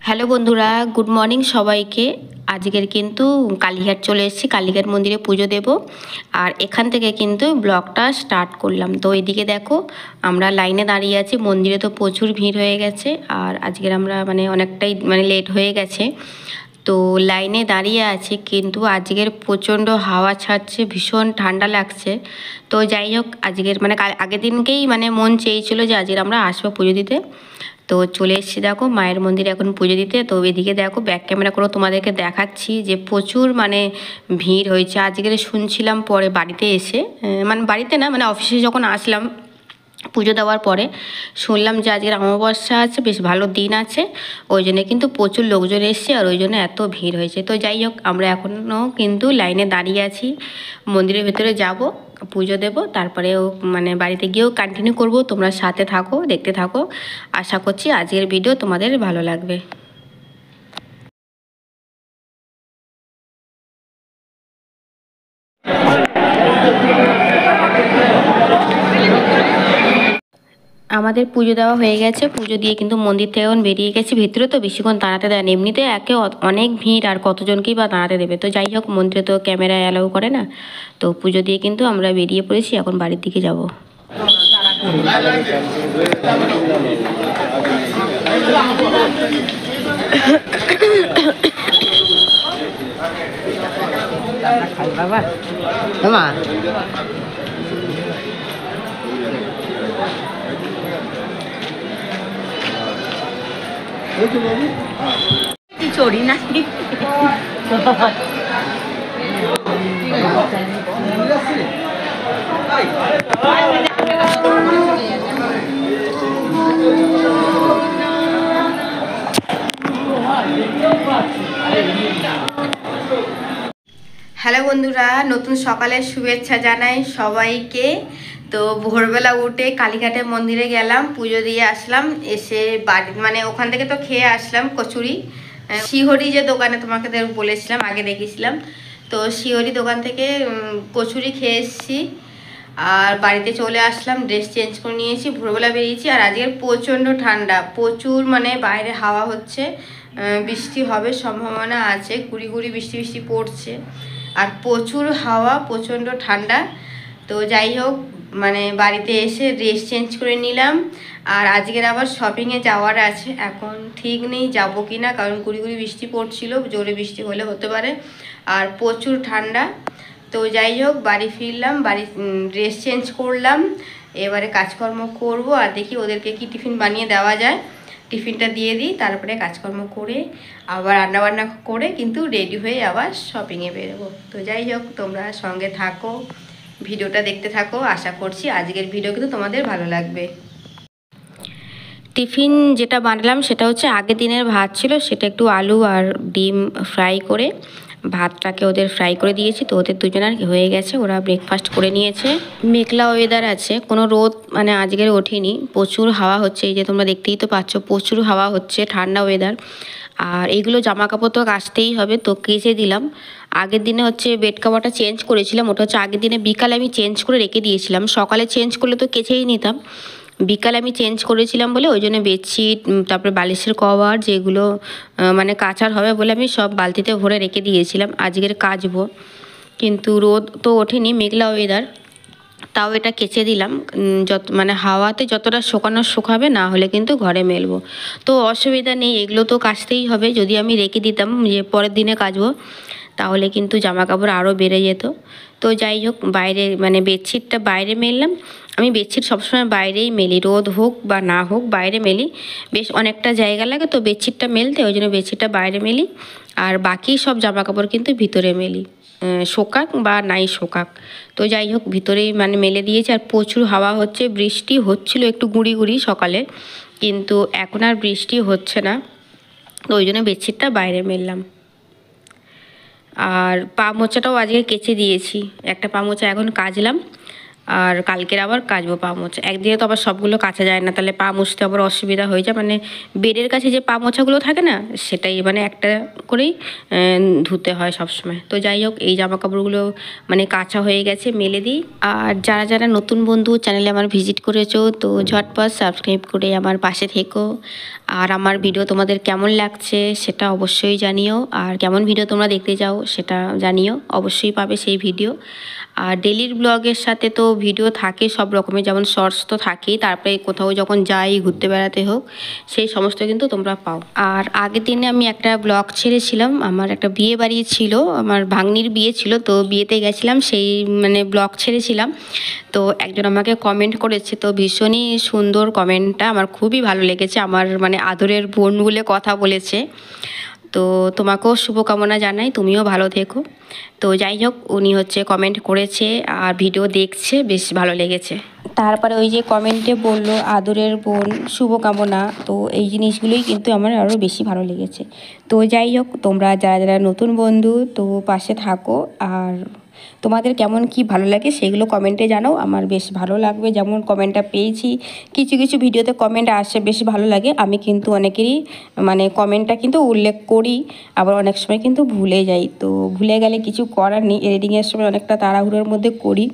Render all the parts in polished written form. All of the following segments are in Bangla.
হ্যালো বন্ধুরা, গুড মর্নিং সবাইকে। আজকের কিন্তু কালীঘাট চলে এসেছি, কালীঘাট মন্দিরে পুজো দেব। আর এখান থেকে কিন্তু ব্লগটা স্টার্ট করলাম। তো এইদিকে দেখো, আমরা লাইনে দাঁড়িয়ে আছি। মন্দিরে তো প্রচুর ভিড় হয়ে গেছে, আর আজকের আমরা অনেকটাই লেট হয়ে গেছে। তো লাইনে দাঁড়িয়ে আছি, কিন্তু আজকের প্রচণ্ড হাওয়া ছাড়ছে, ভীষণ ঠান্ডা লাগছে। তো যাই হোক, আজকের আগের দিনকেই মন চেয়েছিল যে আজকের আমরা আসবো পুজো দিতে। তো চলে এসেছি দেখো মায়ের মন্দিরে এখন পুজো দিতে। তো এদিকে দেখো ব্যাক ক্যামেরা করে তোমাদেরকে দেখাচ্ছি যে প্রচুর ভিড় হয়েছে আজকের। শুনছিলাম পরে বাড়িতে এসে, বাড়িতে না, অফিসে যখন আসলাম পুজো দেওয়ার পরে শুনলাম যে আজকের অমাবস্যা আছে, বেশ ভালো দিন আছে, ওই জন্য কিন্তু প্রচুর লোকজন এসছে, আর ওই জন্য এত ভিড় হয়েছে। তো যাই হোক, আমরা এখনও কিন্তু লাইনে দাঁড়িয়ে আছি। মন্দিরের ভেতরে যাব, পুজো দেব, তারপরেও বাড়িতে গিয়েও কন্টিনিউ করব। তোমরা সাথে থাকো, দেখতে থাকো। আশা করছি আজকের ভিডিও তোমাদের ভালো লাগবে। আমাদের পুজো দেওয়া হয়ে গেছে, পুজো দিয়ে কিন্তু মন্দির থেকে এখন বেরিয়ে গেছি। ভিতরে তো বেশিক্ষণ দাঁড়াতে দেয় না, এমনিতে অনেক ভিড়, আর কতজনকেই বা দাঁড়াতে দেবে। তো যাই হোক, মন্দিরে তো ক্যামেরা অ্যালাউ করে না। তো পুজো দিয়ে কিন্তু আমরা বেরিয়ে পড়েছি, এখন বাড়ির দিকে যাব। চড়ি না হ্যালো বন্ধুরা, নতুন সকালের শুভেচ্ছা জানাই সবাইকে। তো ভোরবেলা উঠে কালীঘাটে মন্দিরে গেলাম, পুজো দিয়ে আসলাম। এসে বাড়ি ওখান থেকে তো খেয়ে আসলাম কচুরি, শিহরি যে দোকানে তোমাকে বলেছিলাম, আগে দেখেছিলাম। তো শিহরি দোকান থেকে কচুরি খেয়ে এসেছি, আর বাড়িতে চলে আসলাম। ড্রেস চেঞ্জ করে নিয়েছি, ভোরবেলা বেরিয়েছি। আর আজকের প্রচণ্ড ঠান্ডা, প্রচুর বাইরে হাওয়া হচ্ছে, বৃষ্টি হবে সম্ভাবনা আছে, গুড়ি গুড়ি বৃষ্টি বৃষ্টি পড়ছে, আর প্রচুর হাওয়া, প্রচণ্ড ঠান্ডা। তো যাই হোক, বাড়িতে এসে ড্রেস চেঞ্জ করে নিলাম। আর আজকের আবার শপিংয়ে যাওয়ার আছে, এখন ঠিক নেই যাবো কি না, কারণ গুড়ি গুড়ি বৃষ্টি পড়ছিল, জোরে বৃষ্টি হলে হতে পারে, আর প্রচুর ঠান্ডা। তো যাই হোক, বাড়ি ফিরলাম, বাড়ি ড্রেস চেঞ্জ করলাম, এবারে কাজকর্ম করব। আর দেখি ওদেরকে কি টিফিন বানিয়ে দেওয়া যায়, টিফিনটা দিয়ে দিই, তারপরে কাজকর্ম করে আবার রান্নাবান্না করে কিন্তু রেডি হয়ে আবার শপিংয়ে বেরোবো। তো যাই হোক, তোমরা সঙ্গে থাকো, ভিডিওটা দেখতে থাকো। আশা করছি আজকের ভিডিও কিন্তু তোমাদের ভালো লাগবে। টিফিন যেটা বানালাম সেটা হচ্ছে আগের দিনের ভাত ছিল, সেটা একটু আলু আর ডিম ফ্রাই করে ভাতটাকে ওদের ফ্রাই করে দিয়েছি। তো ওদের দুজনের হয়ে গেছে, ওরা ব্রেকফাস্ট করে নিয়েছে। মেঘলা ওয়েদার আছে, কোনো রোদ আজকের ওঠেনি, প্রচুর হাওয়া হচ্ছে। এই যে তোমরা দেখতেই তো পাচ্ছ, প্রচুর হাওয়া হচ্ছে, ঠান্ডা ওয়েদার। আর এইগুলো জামা কাপড় তো কাচতেই হবে, তো কেচে দিলাম। আগের দিনে হচ্ছে বেড কাভারটা চেঞ্জ করেছিলাম, ওটা হচ্ছে আগের দিনে বিকালে আমি চেঞ্জ করে রেখে দিয়েছিলাম। সকালে চেঞ্জ করলে তো কেচেই নিতাম, বিকালে আমি চেঞ্জ করেছিলাম বলে ওই জন্য বেডশিট, তারপরে বালিশের কভার যেগুলো কাচার হবে বলে আমি সব বালতিতে ভরে রেখে দিয়েছিলাম। আজকের কাচবো, কিন্তু রোদ তো ওঠেনি, মেঘলা ওয়েদার, তাও এটা কেচে দিলাম। যত হাওয়াতে যতটা শুকানো শুকাবে, না হলে কিন্তু ঘরে মেলবো। তো অসুবিধা নেই, এগুলো তো কাচতেই হবে। যদি আমি রেখে দিতাম যে পরের দিনে কাচবো, তাহলে কিন্তু জামা কাপড় আরও বেড়ে যেত। তো যাই হোক, বাইরে বেডশিটটা বাইরে মেললাম। আমি বেডশিট সবসময় বাইরেই মেলি, রোদ হোক বা না হোক বাইরে মেলি, বেশ অনেকটা জায়গা লাগে তো বেডশিটটা মেলতে, ওই জন্য বেডশিটটা বাইরে মেলি। আর বাকি সব জামা কাপড় কিন্তু ভিতরে মেলি, শোকাক বা নাই শোকাক। তো যাই হোক, ভিতরেই মেলে দিয়েছি। আর প্রচুর হাওয়া হচ্ছে, বৃষ্টি হচ্ছিল একটু গুঁড়ি গুঁড়ি সকালে, কিন্তু এখন আর বৃষ্টি হচ্ছে না, তো ওই জন্য বেডশিটটা বাইরে মেললাম। আর পা মোচাটাও আজকে কেচে দিয়েছি, একটা পা মোচা এখন কাচলাম। আর কালকের আবার কাচবো পা মোছা। একদিনে তো আবার সবগুলো কাচা যায় না, তাহলে পা মুছতে আবার অসুবিধা হয়ে যায়। মানে বেডের কাছে যে পা মোছাগুলো থাকে না, সেটাই মানে একটা করেই ধুতে হয় সবসময়। তো যাই হোক, এই জামা কাপড়গুলো মানে কাচা হয়ে গেছে, মেলে দিই। আর যারা যারা নতুন বন্ধু চ্যানেলে আমার ভিজিট করেছো, তো ঝটপট সাবস্ক্রাইব করে আমার পাশে থেকো। আর আমার ভিডিও তোমাদের কেমন লাগছে সেটা অবশ্যই জানিও, আর কেমন ভিডিও তোমরা দেখতে চাও সেটা জানিও, অবশ্যই পাবে সেই ভিডিও। আর ডেলির ব্লগের সাথে তো ভিডিও থাকে সব রকমের, যেমন শর্টস তো থাকেই, তারপরে কোথাও যখন যাই ঘুরতে বেড়াতে হোক সেই সমস্ত কিন্তু তোমরা পাও। আর আগের দিনে আমি একটা ব্লগ ছেড়েছিলাম, আমার একটা বিয়ে বাড়ি ছিল, আমার ভাগ্নির বিয়ে ছিল, তো বিয়েতে গেছিলাম, সেই মানে ব্লগ ছেড়েছিলাম। তো একজন আমাকে কমেন্ট করেছে, তো ভীষণই সুন্দর কমেন্টটা, আমার খুবই ভালো লেগেছে। আমার মানে আদরের বোন বলে কথা বলেছে। তো তোমাকেও শুভকামনা জানাই, তুমিও ভালো থেকো। তো যাই হোক, উনি হচ্ছে কমেন্ট করেছে আর ভিডিও দেখছে, বেশ ভালো লেগেছে। তারপরে ওই যে কমেন্টে বললো আদরের বোন শুভকামনা, তো এই জিনিসগুলোই কিন্তু আমার আরও বেশি ভালো লেগেছে। তো যাই হোক, তোমরা যারা যারা নতুন বন্ধু তো পাশে থাকো, আর তোমাদের কেমন কি ভালো লাগে সেগুলো কমেন্টে জানাও, আমার বেশ ভালো লাগবে। যেমন কমেন্টটা পেয়েছি, কিছু কিছু ভিডিওতে কমেন্ট আসে, বেশ ভালো লাগে। আমি কিন্তু অনেকেরই মানে কমেন্টটা কিন্তু উল্লেখ করি, আবার অনেক সময় কিন্তু ভুলে যাই। তো ভুলে গেলে কিছু করার নেই, এডিটিংয়ের সময় অনেকটা তাড়াহুড়োর মধ্যে করি,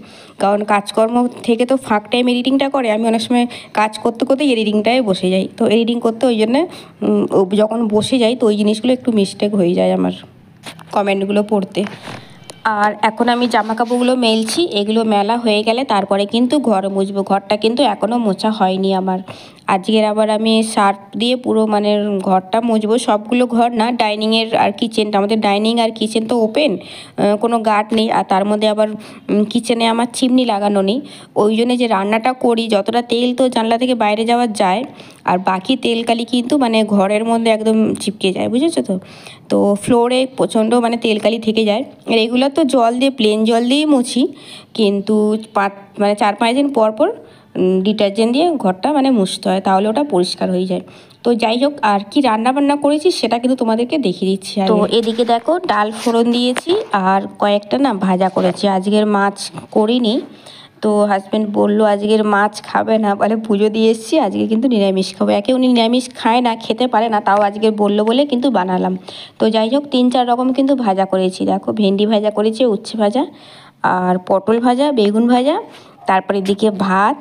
কারণ কাজকর্ম থেকে তো ফাঁক টাইম এডিটিংটা করে, আমি অনেক সময় কাজ করতে করতে এডিটিংটায় বসে যাই। তো এডিটিং করতে ওই জন্যে যখন বসে যাই তো ওই জিনিসগুলো একটু মিস্টেক হয়ে যায় আমার কমেন্টগুলো পড়তে। আর এখন আমি জামা কাপড়গুলো মেলছি, এগুলো মেলা হয়ে গেলে তারপরে কিন্তু ঘর মুছবো। ঘরটা কিন্তু এখনও মোছা হয়নি আমার। আজকের আবার আমি সার্ফ দিয়ে পুরো মানে ঘরটা মুছবো, সবগুলো ঘর না, ডাইনিংয়ের আর কিচেনটা। আমাদের ডাইনিং আর কিচেন তো ওপেন, কোনো গার্ড নেই, আর তার মধ্যে আবার কিচেনে আমার চিমনি লাগানো নেই। ওই জন্যে যে রান্নাটা করি, যতটা তেল তো জানলা থেকে বাইরে যাওয়া যায়, আর বাকি তেলকালি কিন্তু মানে ঘরের মধ্যে একদম চিপকে যায়, বুঝেছো তো। তো ফ্লোরে প্রচণ্ড মানে তেলকালি থেকে যায়। রেগুলার তো জল দিয়ে, প্লেন জল দিয়েই মুছি, কিন্তু মানে 4-5 দিন পর পর ডিটারজেন্ট দিয়ে ঘরটা মানে মুছতে হয়, তাহলে ওটা পরিষ্কার হয়ে যায়। তো যাই হোক, আর কি রান্না বান্না করেছি সেটা কিন্তু তোমাদেরকে দেখিয়ে দিচ্ছি। তো এদিকে দেখো, ডাল ফোড়ন দিয়েছি, আর কয়েকটা না ভাজা করেছি। আজকের মাছ করিনি, তো হাজব্যান্ড বললো আজকের মাছ খাবে না, বলে পুজো দিয়ে এসেছি, আজকে কিন্তু নিরামিষ খাবো। একে উনি নিরামিষ খায় না, খেতে পারে না, তাও আজকে বললো বলে কিন্তু বানালাম। তো যাই হোক, 3-4 রকম কিন্তু ভাজা করেছি। দেখো, ভেন্ডি ভাজা করেছি, উচ্ছে ভাজা, আর পটল ভাজা, বেগুন ভাজা, তারপরে এদিকে ভাত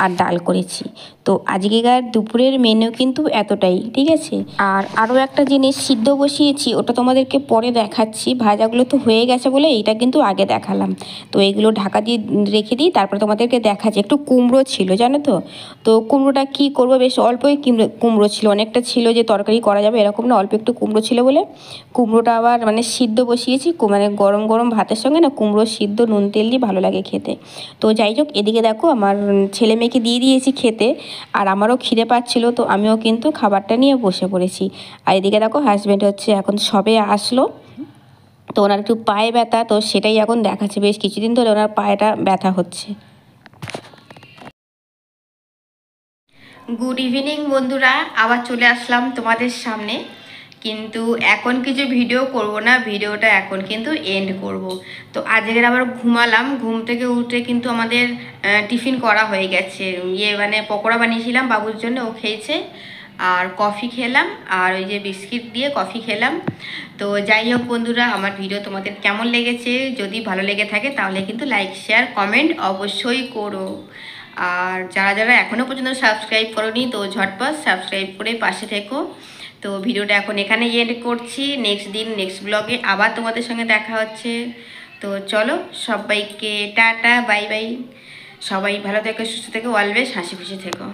আর ডাল করেছি। তো আজকেকার দুপুরের মেনু কিন্তু এতটাই, ঠিক আছে। আর আরও একটা জিনিস সিদ্ধ বসিয়েছি, ওটা তোমাদেরকে পরে দেখাচ্ছি। ভাজাগুলো তো হয়ে গেছে বলে এইটা কিন্তু আগে দেখালাম। তো এগুলো ঢাকা দিয়ে রেখে দিই, তারপরে তোমাদেরকে দেখাচ্ছি। একটু কুমড়ো ছিল জানো তো, তো কুমড়োটা কী করবো, বেশ অল্পই কুমড়ো ছিল, অনেকটা ছিল যে তরকারি করা যাবে এরকম না, অল্প একটু কুমড়ো ছিল বলে কুমড়োটা আবার মানে সিদ্ধ বসিয়েছি। মানে গরম গরম ভাতের সঙ্গে না কুমড়ো সিদ্ধ নুন তেল দিয়ে ভালো লাগে খেতে। তো যাই হোক, এদিকে দেখো আমার ছেলে মেয়েকে দিয়ে দিয়েছি খেতে, আর আমারও খিদে পাচ্ছিলো, তো আমিও কিন্তু খাবারটা নিয়ে বসে পড়েছি। আর এদিকে দেখো, হাজব্যান্ড হচ্ছে এখন সবে আসলো, তো ওনার একটু পায়ে ব্যথা, তো সেটাই এখন দেখাচ্ছে। বেশ কিছুদিন ধরে ওনার পায়েটা ব্যথা হচ্ছে। গুড ইভিনিং বন্ধুরা, আবার চলে আসলাম তোমাদের সামনে। কিন্তু এখন কিছু ভিডিও করব না, ভিডিওটা এখন কিন্তু এন্ড করব। তো আজকের আবার ঘুমালাম, ঘুম থেকে উঠে কিন্তু আমাদের টিফিন করা হয়ে গেছে। মানে পকোড়া বানিয়েছিলাম বাবুর জন্য, ও খেয়েছে, আর কফি খেলাম, আর ওই যে বিস্কিট দিয়ে কফি খেলাম। তো যাই হোক বন্ধুরা, আমার ভিডিও তোমাদের কেমন লেগেছে, যদি ভালো লেগে থাকে তাহলে কিন্তু লাইক শেয়ার কমেন্ট অবশ্যই করো। আর যারা যারা এখনও পর্যন্ত সাবস্ক্রাইব করোনি, তো ঝটপট সাবস্ক্রাইব করে পাশে থেকো। তো ভিডিওটা এখন এখানে এন্ড করছি, নেক্সট দিন নেক্সট ব্লগে আবার তোমাদের সঙ্গে দেখা হচ্ছে। তো চলো, সবাইকে টাটা, বাই বাই। সবাই ভালো থেকো, সুস্থ থেকো, অলওয়েজ হাসি খুশি থেকো।